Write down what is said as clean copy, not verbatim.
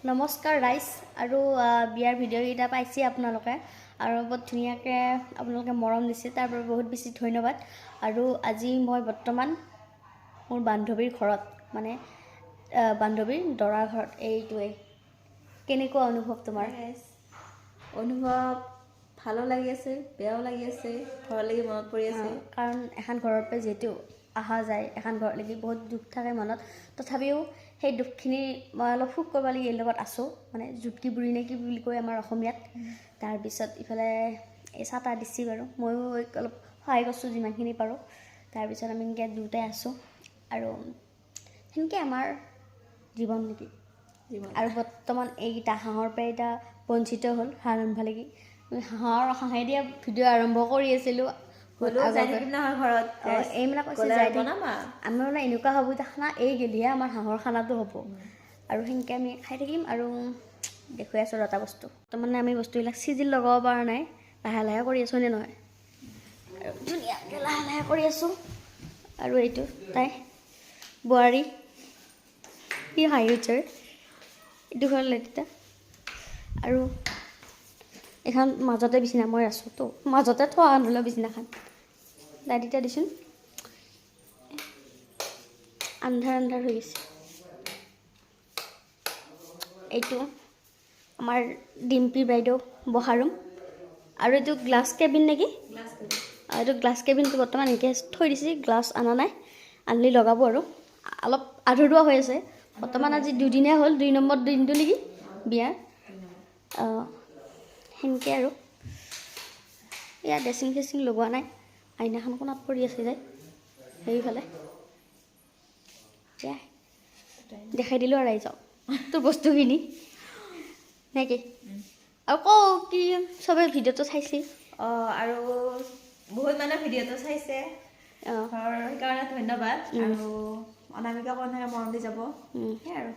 নমস্কাৰ ৰাইজ আৰু বিয়াৰ ভিডিঅ'কেইটা পাইছে আপোনালোকে আৰু বহুত ধুনীয়াকৈ আপোনালোকে মৰম দিছে তাৰ বাবে বহুত বেছি ধন্যবাদ। আৰু আজি মই বৰ্তমান মোৰ বান্ধৱীৰ ঘৰত মানে বান্ধৱীৰ দৰাৰ ঘৰত এইটোৱে। কেনেকুৱা অনুভৱ তোমাৰ? অনুভৱ ভালো লাগি আছে, বেয়াও লাগি আছে, ভয় লাগি মনত পৰি আছে। কাৰণ এখন ঘৰৰ পৰা যিহেতু অহা যায়, এখন ঘৰলৈকে বহুত দুখ থাকে মনত, তথাপিও সেই দুখখিনি মই অলপ সুখ কৰিব লাগি এই লগত আছোঁ, মানে যুক্তি বুঢ়ী নে কি বুলি কয় আমাৰ অসমীয়াত। তাৰপিছত ইফালে এই চাটা দিছি বাৰু, ময়ো অলপ সহায় কৰিছোঁ যিমানখিনি পাৰোঁ। তাৰপিছত আমি এনেকৈ দুটাই আছোঁ আৰু সেনেকৈ আমাৰ জীৱন নেকি। আৰু বৰ্তমান এইকেইটা হাঁহৰ পৰা এতিয়া বঞ্চিত হ'ল হাঁহ ৰান্ধিব লাগি। হাঁহে দিয়া ভিডিঅ' আৰম্ভ কৰি আছিলোঁ এইবিলাক কৈছে যাই থাকিম। আমাৰ মানে এনেকুৱা হ'ব এতিয়া খানা এই গেলিহে আমাৰ হাঁহৰ খানাটো হ'ব আৰু সেনেকৈ আমি খাই থাকিম আৰু দেখুৱাই আছোঁ এটা বস্তু। তাৰমানে আমি বস্তুবিলাক চিজিল লগাব পৰা নাই, লাহে লাহে কৰি আছোঁ নে নহয়, আৰু ধুনীয়াকৈ লাহে লাহে কৰি আছোঁ। আৰু এইটো তাই বোৱাৰী কি হাঁহি উঠে এইটো হ'ল লেটিতা। আৰু এখন মাজতে বিচনা মই আছোঁ তো মাজতে থোৱা আনিলোঁ বিচনাখন লাইট দিচোন, আন্ধাৰ আন্ধাৰ হৈ গৈছে। এইটো আমাৰ ডিম্পী বাইদেউ বহা ৰুম আৰু এইটো গ্লাছ কেবিন নেকি। এইটো গ্লাছ কেবিনটো বৰ্তমান এনেকৈ থৈ দিছে, গ্লাছ অনা নাই, আনলি লগাব আৰু অলপ আধৰুৱা হৈ আছে বৰ্তমান। আজি দুদিনে হ'ল, 2 নম্বৰ দিনটো নেকি বিয়াৰ। সেনেকৈ আৰু ইয়াত ড্ৰেছিং চেচিং লগোৱা নাই, আইনাখন কোণত পৰি আছে যায় সেইফালে। দেখাই দিলোঁ আৰু ৰাইজক তোৰ বস্তুখিনি নে কি। আৰু কি চবে ভিডিঅ'টো চাইছে আৰু বহুত মানে ভিডিঅ'টো চাইছে, সেইকাৰণে ধন্যবাদ। আৰু অনামিকা কন্যাই মৰম দি যাব, সেয়াই আৰু।